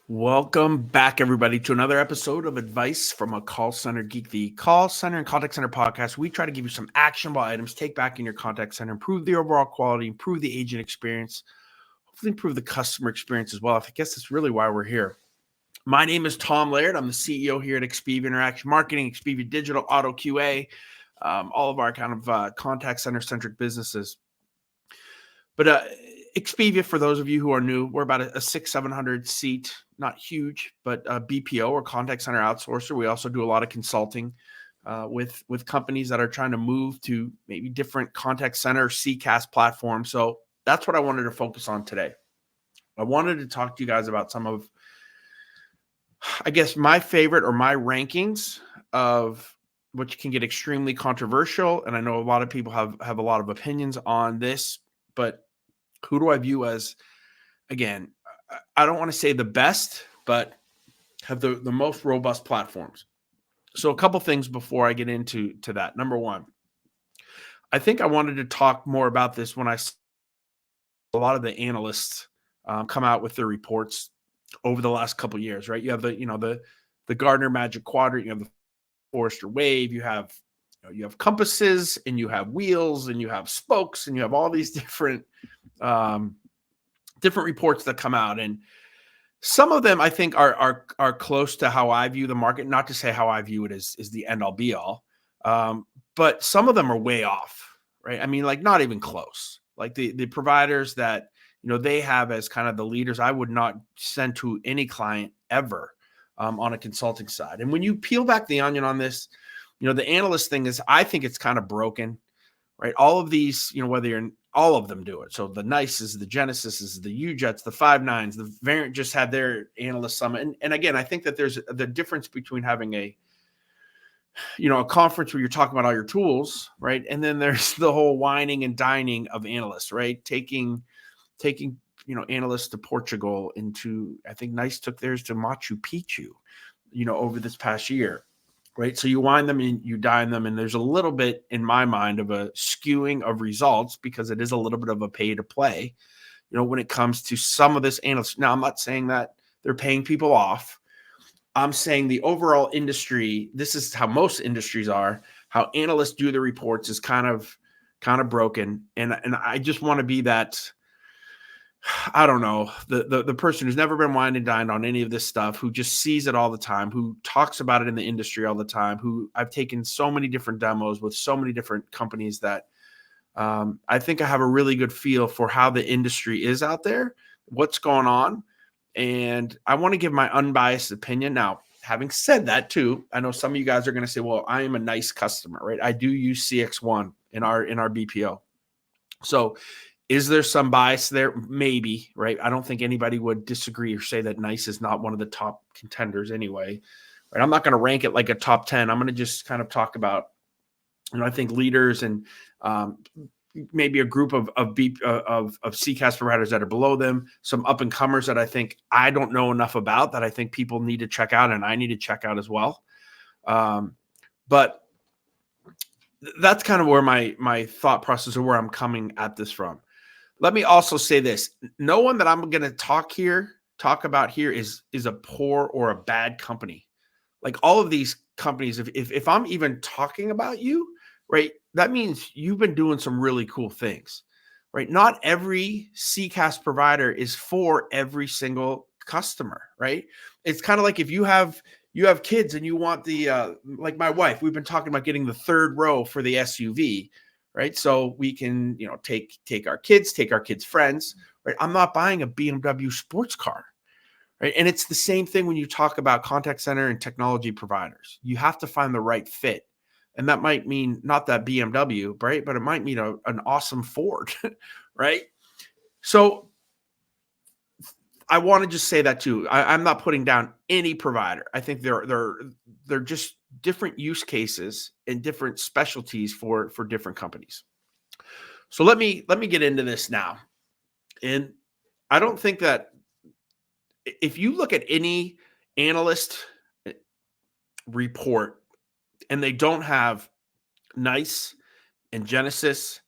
Welcome back, everybody, to another episode of Advice from a Call Center Geek, the call center and contact center podcast. We try to give you some actionable items, take back in your contact center, improve the overall quality, improve the agent experience, hopefully improve the customer experience as well. I guess that's really why we're here. My name is Tom Laird. I'm the CEO here at 𝗖𝗰 Interaction Marketing, 𝗖𝗰 Digital, Auto QA, all of our kind of contact center-centric businesses. But 𝗖𝗰, for those of you who are new, we're about a 700 seat, not huge, but BPO or contact center outsourcer. We also do a lot of consulting with companies that are trying to move to maybe different contact center CcaaS platforms. So that's what I wanted to focus on today. I wanted to talk to you guys about some of, I guess, my favorite or my rankings of which can get extremely controversial. And I know a lot of people have a lot of opinions on this, but who do I view as, again, I don't want to say the best, but have the most robust platforms. So a couple things before I get into that. Number one, I think I wanted to talk more about this when I saw a lot of the analysts come out with their reports over the last couple of years, right? You have the Gartner Magic Quadrant, you have the Forrester Wave, you have compasses, and you have wheels, and you have spokes, and you have all these different reports that come out, and some of them I think are close to how I view the market. Not to say how I view it is the end all be all, but some of them are way off, right? I mean, like not even close. Like the providers that they have as kind of the leaders, I would not send to any client ever on a consulting side. And when you peel back the onion on this, the analyst thing is, I think it's kind of broken, right? All of these, whether you're all of them do it. So the _NICEs, the Genesises, the UJETs, the Five9s, the Variant just had their analyst summit. And again, I think that there's the difference between having a conference where you're talking about all your tools, right? And then there's the whole whining and dining of analysts, right? Taking analysts to Portugal, into, I think NICE took theirs to Machu Picchu, over this past year. Right. So you wine them and you dine them. And there's a little bit, in my mind, of a skewing of results because it is a little bit of a pay to play, when it comes to some of this analysts. Now, I'm not saying that they're paying people off. I'm saying the overall industry, this is how most industries are, how analysts do the reports is kind of broken. And I just want to be that, I don't know, the person who's never been wined and dined on any of this stuff, who just sees it all the time, who talks about it in the industry all the time, who I've taken so many different demos with so many different companies that I think I have a really good feel for how the industry is out there, what's going on. And I want to give my unbiased opinion. Now, having said that too, I know some of you guys are going to say, well, I am a NICE customer, right? I do use CXone in our BPO. So is there some bias there? Maybe, right? I don't think anybody would disagree or say that NICE is not one of the top contenders anyway. Right? I'm not going to rank it like a top 10. I'm going to just kind of talk about, I think leaders and maybe a group of CcaaS providers that are below them, some up and comers that I think I don't know enough about, that I think people need to check out and I need to check out as well. But that's kind of where my thought process, or where I'm coming at this from. Let me also say this. No one that I'm going to talk about here is a poor or a bad company. Like all of these companies, if I'm even talking about you, right, that means you've been doing some really cool things, right? Not every CcaaS provider is for every single customer, right? It's kind of like if you have kids and you want the, like my wife, we've been talking about getting the third row for the SUV, right? So we can, take our kids' friends, right? I'm not buying a BMW sports car, right? And it's the same thing when you talk about contact center and technology providers. You have to find the right fit. And that might mean not that BMW, right? But it might mean an awesome Ford, right? So I want to just say that too. I'm not putting down any provider. I think they're just different use cases and different specialties for different companies. So let me get into this now. And I don't think that if you look at any analyst report and they don't have NICE and Genesis,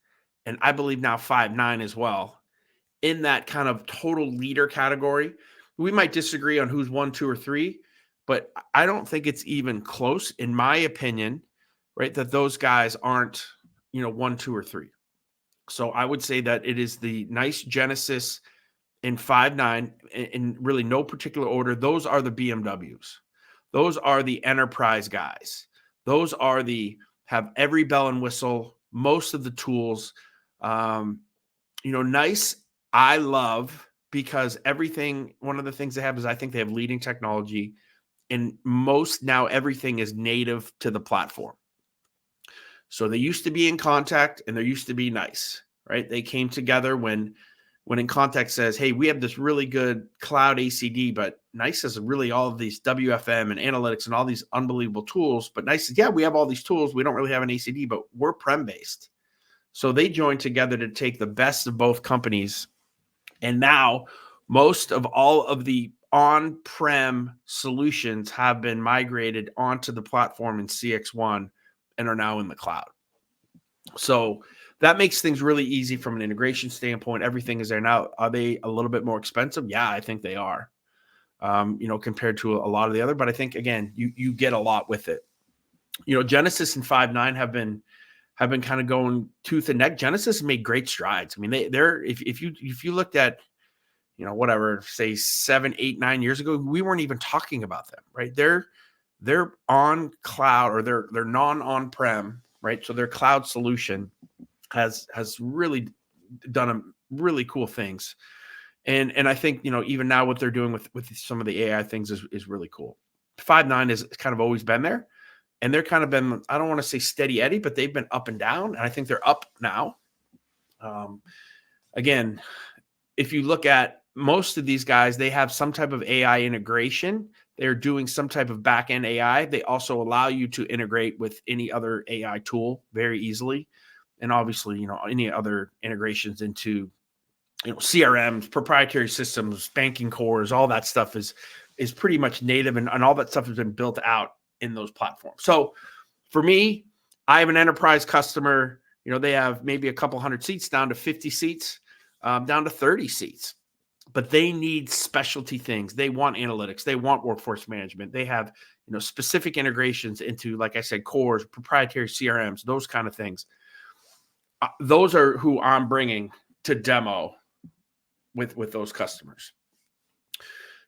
and I believe now Five9 as well, in that kind of total leader category, we might disagree on who's 1, 2, or 3, but I don't think it's even close, in my opinion, right? That those guys aren't, 1, 2, or 3. So I would say that it is the nice Genesis in 5.9 in really no particular order. Those are the BMWs. Those are the enterprise guys. Those are the have every bell and whistle, most of the tools. Nice. I love because one of the things they have is I think they have leading technology, and now everything is native to the platform. So they used to be in Contact and there used to be Nice, right? They came together when in Contact says, hey, we have this really good cloud ACD, but Nice has really all of these WFM and analytics and all these unbelievable tools. But Nice says, yeah, we have all these tools. We don't really have an ACD, but we're prem-based. So they joined together to take the best of both companies. And now most of all of the on-prem solutions have been migrated onto the platform in CXone and are now in the cloud. So that makes things really easy from an integration standpoint. Everything is there now. Are they a little bit more expensive? Yeah, I think they are, compared to a lot of the other. But I think, again, you get a lot with it. Genesis and 5.9 have been kind of going tooth and neck. Genesis made great strides. I mean, they're if you looked at, whatever, say 7, 8, 9 years ago, we weren't even talking about them, right? They're on cloud, or they're non-on-prem, right? So their cloud solution has really done really cool things. And I think, even now what they're doing with some of the AI things is really cool. 5.9 has kind of always been there, and they're kind of been, I don't want to say steady Eddie, but they've been up and down. And I think they're up now. Again, if you look at most of these guys, they have some type of AI integration. They're doing some type of back-end AI. They also allow you to integrate with any other AI tool very easily. And obviously, any other integrations into, CRMs, proprietary systems, banking cores, all that stuff is pretty much native, and all that stuff has been built out in those platforms. So for me, I have an enterprise customer. They have maybe a couple hundred seats down to 50 seats, down to 30 seats. But they need specialty things. They want analytics. They want workforce management. They have, specific integrations into, like I said, cores, proprietary CRMs, those kind of things. Those are who I'm bringing to demo with those customers.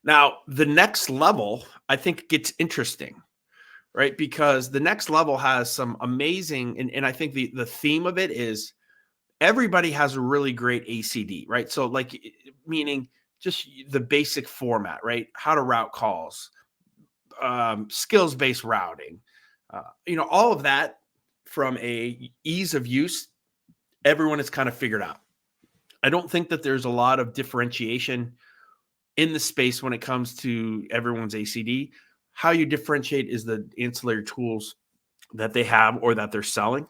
Now, the next level, I think, gets interesting, right? Because the next level has some amazing, and I think the theme of it is everybody has a really great ACD, right? So meaning just the basic format, right? How to route calls, skills-based routing, all of that from a ease of use, everyone has kind of figured out. I don't think that there's a lot of differentiation in the space when it comes to everyone's ACD. How you differentiate is the ancillary tools that they have or that they're selling.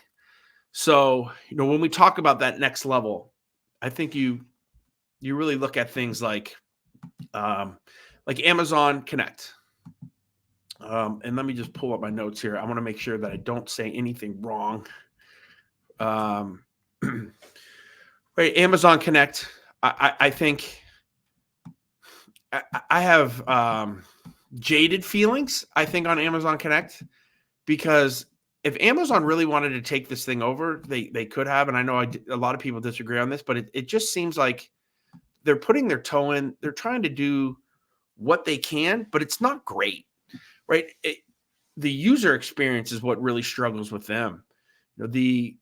So, when we talk about that next level, I think you really look at things like Amazon Connect. And let me just pull up my notes here. I want to make sure that I don't say anything wrong. Right, Amazon Connect. I think I have jaded feelings, I think, on Amazon Connect, because if Amazon really wanted to take this thing over, they could have. And I know a lot of people disagree on this, but it just seems like they're putting their toe in. They're trying to do what they can, but it's not great, right? The user experience is what really struggles with them. The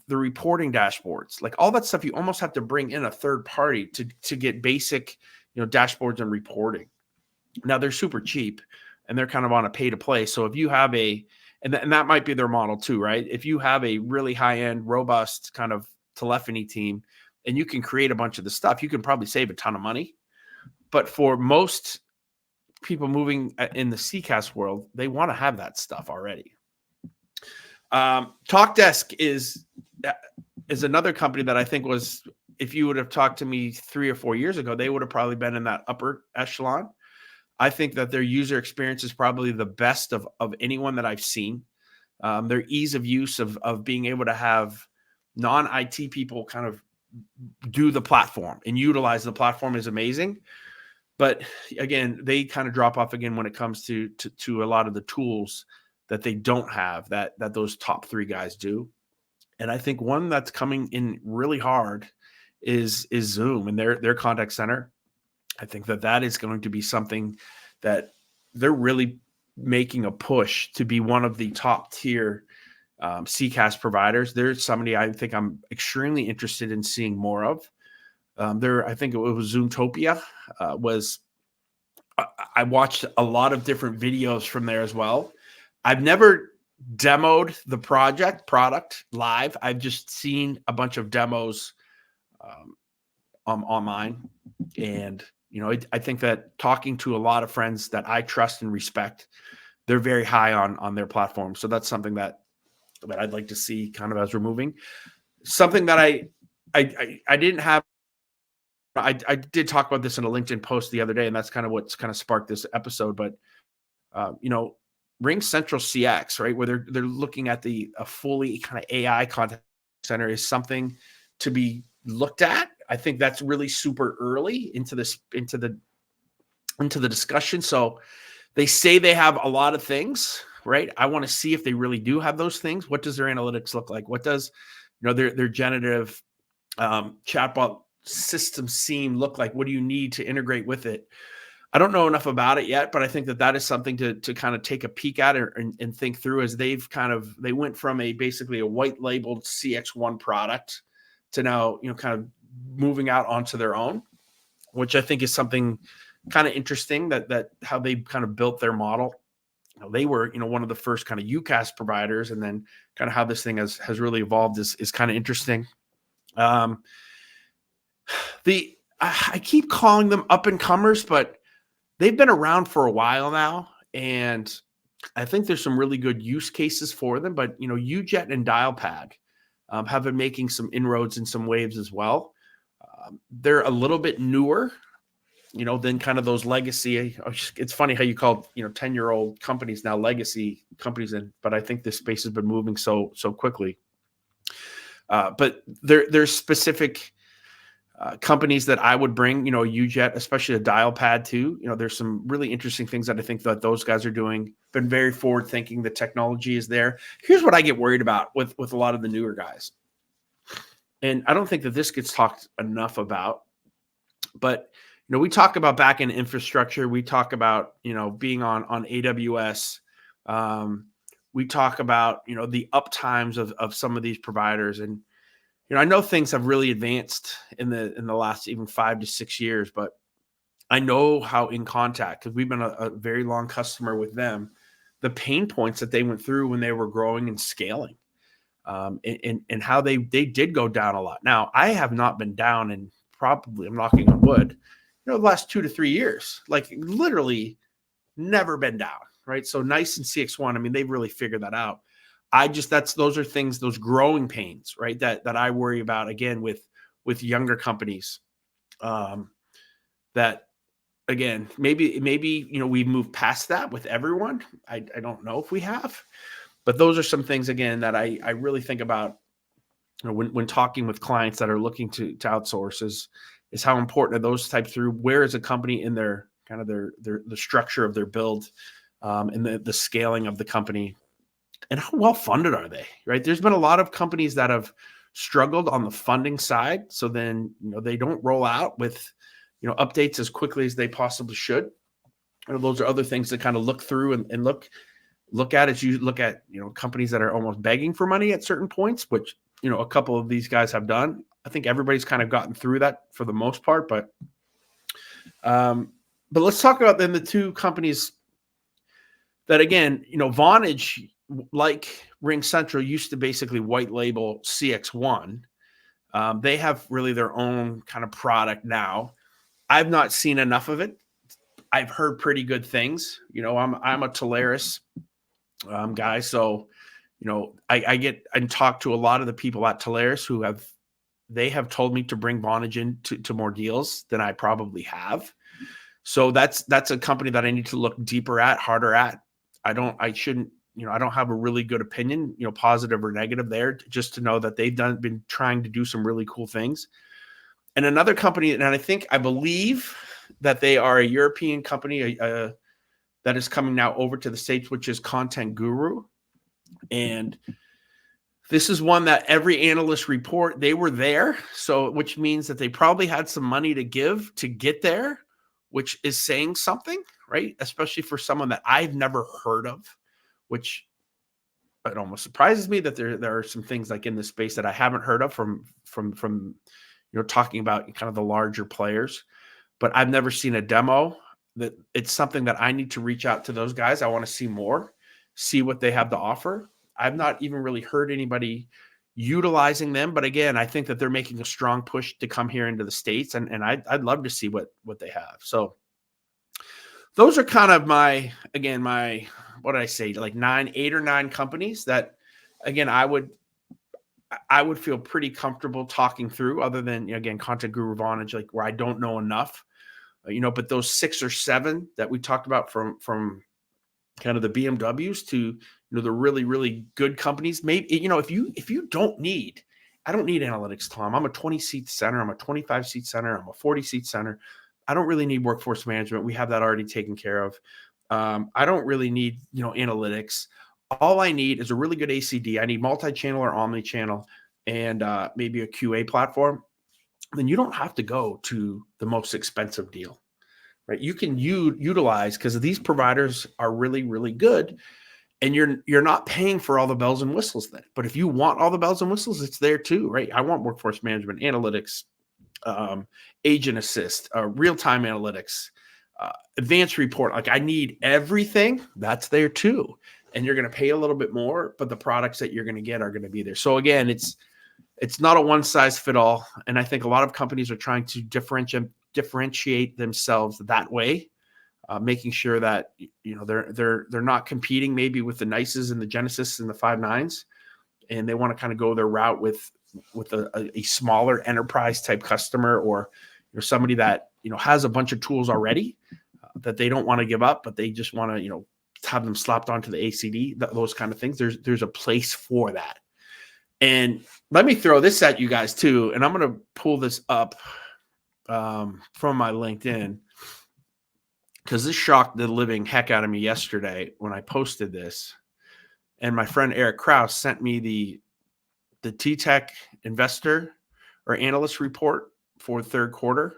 reporting dashboards, like all that stuff, you almost have to bring in a third party to get basic, dashboards and reporting. Now they're super cheap and they're kind of on a pay to play. So if you have and that might be their model too, right? If you have a really high-end, robust kind of telephony team and you can create a bunch of the stuff, you can probably save a ton of money. But for most people moving in the CcaaS world, they want to have that stuff already. TalkDesk is another company that I think was, if you would have talked to me 3 or 4 years ago, they would have probably been in that upper echelon. I think that their user experience is probably the best of anyone that I've seen. Their ease of use of being able to have non-IT people kind of do the platform and utilize the platform is amazing. But again, they kind of drop off again when it comes to a lot of the tools that they don't have that those top three guys do. And I think one that's coming in really hard is Zoom and their contact center. I think that is going to be something that they're really making a push to be one of the top tier CcaaS providers. There's somebody I think I'm extremely interested in seeing more of. I think it was 𝗖𝗰𝗦 I watched a lot of different videos from there as well. I've never demoed the product live. I've just seen a bunch of demos online. And, I think that talking to a lot of friends that I trust and respect, they're very high on their platform. So that's something that I'd like to see kind of as we're moving. Something that I didn't have. I did talk about this in a LinkedIn post the other day, and that's kind of what's kind of sparked this episode. But RingCentral CX, right, where they're looking at a fully kind of AI contact center is something to be looked at. I think that's really super early into the discussion. So they say they have a lot of things, right? I want to see if they really do have those things. What does their analytics look like? What does their generative chatbot system seem look like? What do you need to integrate with it? I don't know enough about it yet, but I think that is something to kind of take a peek at and think through, as they went from basically a white labeled CX1 product to now, kind of moving out onto their own, which I think is something kind of interesting that how they kind of built their model. They were, one of the first kind of UCaaS providers, and then kind of how this thing has really evolved is kind of interesting. I keep calling them up and comers, but they've been around for a while now, and I think there's some really good use cases for them. But UJet and Dialpad have been making some inroads in some waves as well. They're a little bit newer, than kind of those legacy. It's funny how you call 10-year-old companies now legacy companies, but I think this space has been moving so quickly. But there's specific companies that I would bring, UJet, especially a Dialpad too. There's some really interesting things that I think that those guys are doing. Been very forward thinking. The technology is there. Here's what I get worried about with a lot of the newer guys. And I don't think that this gets talked enough about, but we talk about back-end infrastructure. We talk about, being on AWS. We talk about, the uptimes of some of these providers. And, I know things have really advanced in the last even 5 to 6 years, but I know how inContact, because we've been a very long customer with them, the pain points that they went through when they were growing and scaling, and how they did go down a lot. Now, I have not been down in probably, I'm knocking on wood, the last 2 to 3 years, like literally never been down, right? So NICE and CX1, I mean, they've really figured that out. Those are things, those growing pains, right? That I worry about again with younger companies. That again, maybe we've moved past that with everyone. I don't know if we have, but those are some things again that I really think about when talking with clients that are looking to outsource is how important are those types through where is a company in their kind of the structure of their build, and the scaling of the company. And how well funded are they, right? There's been a lot of companies that have struggled on the funding side. So then, they don't roll out with, updates as quickly as they possibly should. And those are other things to kind of look through and look at as you look at, companies that are almost begging for money at certain points, which, a couple of these guys have done. I think everybody's kind of gotten through that for the most part, but let's talk about then the two companies that, again, Vonage, like RingCentral, used to basically white label CX1. They have really their own kind of product now. I've not seen enough of it. I've heard pretty good things. I'm a 𝗖𝗰𝗦 guy, so I get and talk to a lot of the people at 𝗖𝗰𝗦 who have told me to bring Vonage in to more deals than I probably have. So that's a company that I need to look deeper at, harder at. I don't have a really good opinion, positive or negative there, just to know that they've been trying to do some really cool things. And another company, and I believe that they are a European company that is coming now over to the States, which is Content Guru. And this is one that every analyst report, they were there. So, which means that they probably had some money to give to get there, which is saying something, right? Especially for someone that I've never heard of, which it almost surprises me that there are some things like in this space that I haven't heard of from talking about kind of the larger players. But I've never seen a demo. That it's something that I need to reach out to those guys. I want to see more, see what they have to offer. I've not even really heard anybody utilizing them. But again, I think that they're making a strong push to come here into the States, and I'd love to see what they have. So those are kind of my what did I say, like 8 or 9 companies that, again, I would feel pretty comfortable talking through, other than, again, Content Guru, Vonage, like where I don't know enough, but those 6 or 7 that we talked about from kind of the BMWs to, the really, really good companies. Maybe, if you don't need, I don't need analytics, Tom. I'm a 20-seat center. I'm a 25-seat center. I'm a 40-seat center. I don't really need workforce management. We have that already taken care of. I don't really need, analytics. All I need is a really good ACD. I need multi-channel or omni-channel and maybe a QA platform. Then you don't have to go to the most expensive deal, right? You can utilize, because these providers are really, really good, and you're not paying for all the bells and whistles then. But if you want all the bells and whistles, it's there too, right? I want workforce management, analytics, agent assist, real-time analytics, advanced report. Like, I need everything. That's there too. And you're going to pay a little bit more, but the products that you're going to get are going to be there. So again, it's not a one size fit all. And I think a lot of companies are trying to differentiate themselves that way, making sure that, they're not competing maybe with the NICEs and the Genesis and the 5.9s. And they want to kind of go their route with a smaller enterprise type customer, or somebody that, has a bunch of tools already that they don't want to give up, but they just want to, have them slapped onto the ACD, those kind of things. There's a place for that. And let me throw this at you guys too. And I'm going to pull this up from my LinkedIn, because this shocked the living heck out of me yesterday when I posted this. And my friend Eric Krause sent me the T-Tech investor or analyst report for third quarter,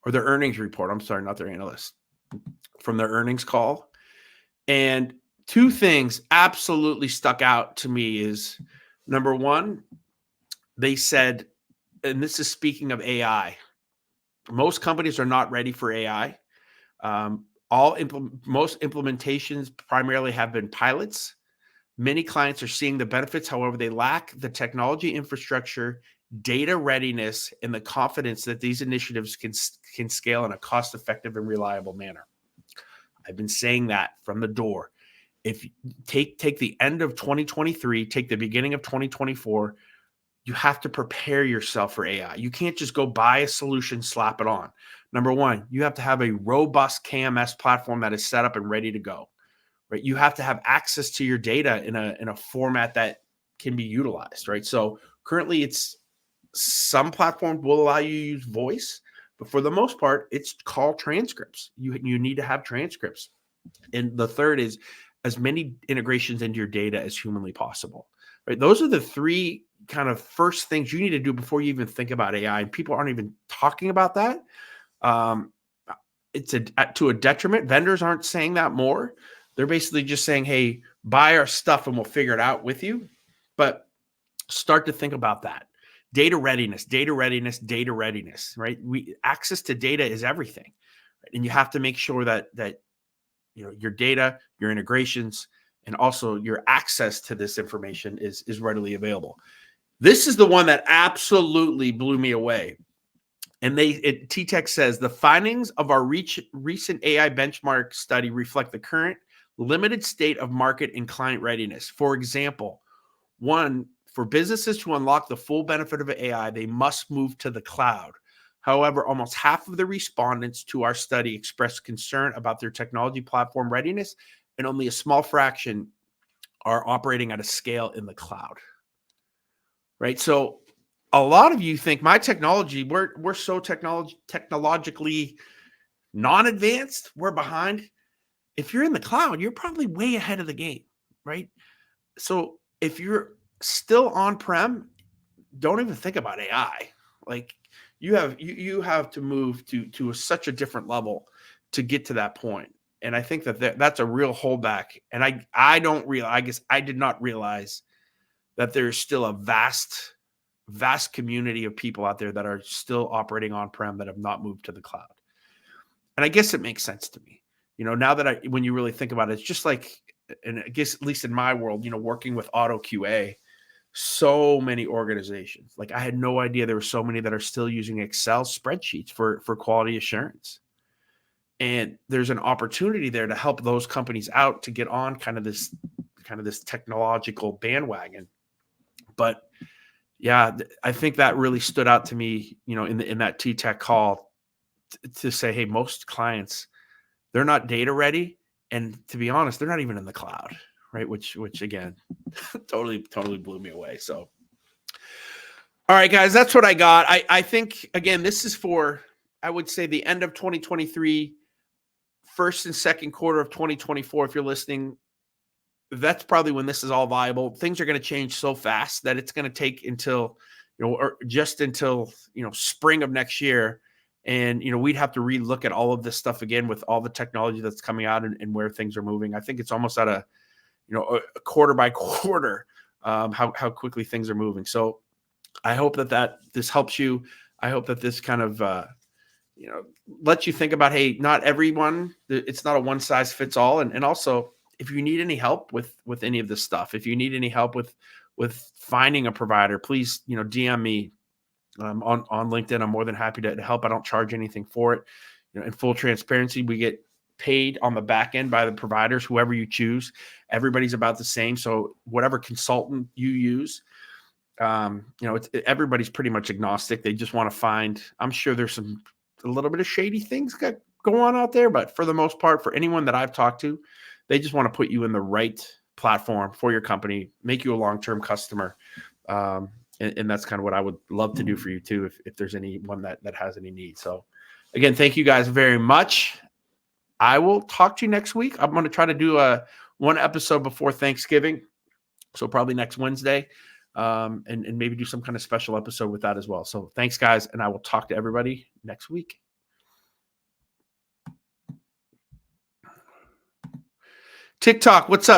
or their earnings report. I'm sorry, not their analyst, from their earnings call. And 2 things absolutely stuck out to me is, number one, they said, and this is speaking of AI, most companies are not ready for AI. Most implementations primarily have been pilots. Many clients are seeing the benefits. However, they lack the technology infrastructure, data readiness, and the confidence that these initiatives can scale in a cost-effective and reliable manner. I've been saying that from the door. If you take the end of 2023, take the beginning of 2024, you have to prepare yourself for AI. You can't just go buy a solution, slap it on. Number one, you have to have a robust KMS platform that is set up and ready to go. Right? You have to have access to your data in a format that can be utilized. Right? So currently, it's some platforms will allow you to use voice, but for the most part, it's call transcripts. You need to have transcripts. And the third is as many integrations into your data as humanly possible. Right? Those are the 3 kind of first things you need to do before you even think about AI. And people aren't even talking about that. It's to a detriment. Vendors aren't saying that more. They're basically just saying, hey, buy our stuff and we'll figure it out with you. But start to think about that. Data readiness, right? Access to data is everything. Right? And you have to make sure that your data, your integrations, and also your access to this information is readily available. This is the one that absolutely blew me away. And T-Tech says, the findings of our recent AI benchmark study reflect the current limited state of market and client readiness. For example, 1, for businesses to unlock the full benefit of AI, they must move to the cloud. However, almost half of the respondents to our study expressed concern about their technology platform readiness, and only a small fraction are operating at a scale in the cloud. Right? So a lot of you think my technology, we're so technologically Non-advanced, we're behind. If you're in the cloud, you're probably way ahead of the game, right? So if you're still on-prem, don't even think about AI. Like you have to move to such a different level to get to that point. And I think that's a real holdback. And I don't realize, I guess I did not realize that there's still a vast community of people out there that are still operating on-prem that have not moved to the cloud. And I guess it makes sense to me. Now that when you really think about it, it's just like, and I guess at least in my world, working with auto QA, so many organizations, like I had no idea there were so many that are still using Excel spreadsheets for quality assurance. And there's an opportunity there to help those companies out to get on kind of this technological bandwagon. But yeah, I think that really stood out to me, in that T-Tech call to say, hey, most clients, they're not data ready. And to be honest, they're not even in the cloud, right? Which again, totally blew me away. So, all right, guys, that's what I got. I think, again, this is for, I would say, the end of 2023, first and second quarter of 2024. If you're listening, that's probably when this is all viable. Things are going to change so fast that it's going to take until, or just until, spring of next year. And, we'd have to relook at all of this stuff again with all the technology that's coming out and where things are moving. I think it's almost at a quarter by quarter, how quickly things are moving. So I hope that this helps you. I hope that this kind of, lets you think about, hey, not everyone, it's not a one size fits all. And also, if you need any help with any of this stuff, if you need any help with finding a provider, please, DM me. On LinkedIn. I'm more than happy to help. I don't charge anything for it. In full transparency, we get paid on the back end by the providers, whoever you choose. Everybody's about the same. So whatever consultant you use, everybody's pretty much agnostic. They just want to find, I'm sure there's a little bit of shady things going on out there, but for the most part, for anyone that I've talked to, they just want to put you in the right platform for your company, make you a long-term customer. And that's kind of what I would love to do for you too, if there's anyone that has any needs. So again, thank you guys very much. I will talk to you next week. I'm going to try to do one episode before Thanksgiving. So probably next Wednesday, and maybe do some kind of special episode with that as well. So thanks guys. And I will talk to everybody next week. TikTok, what's up?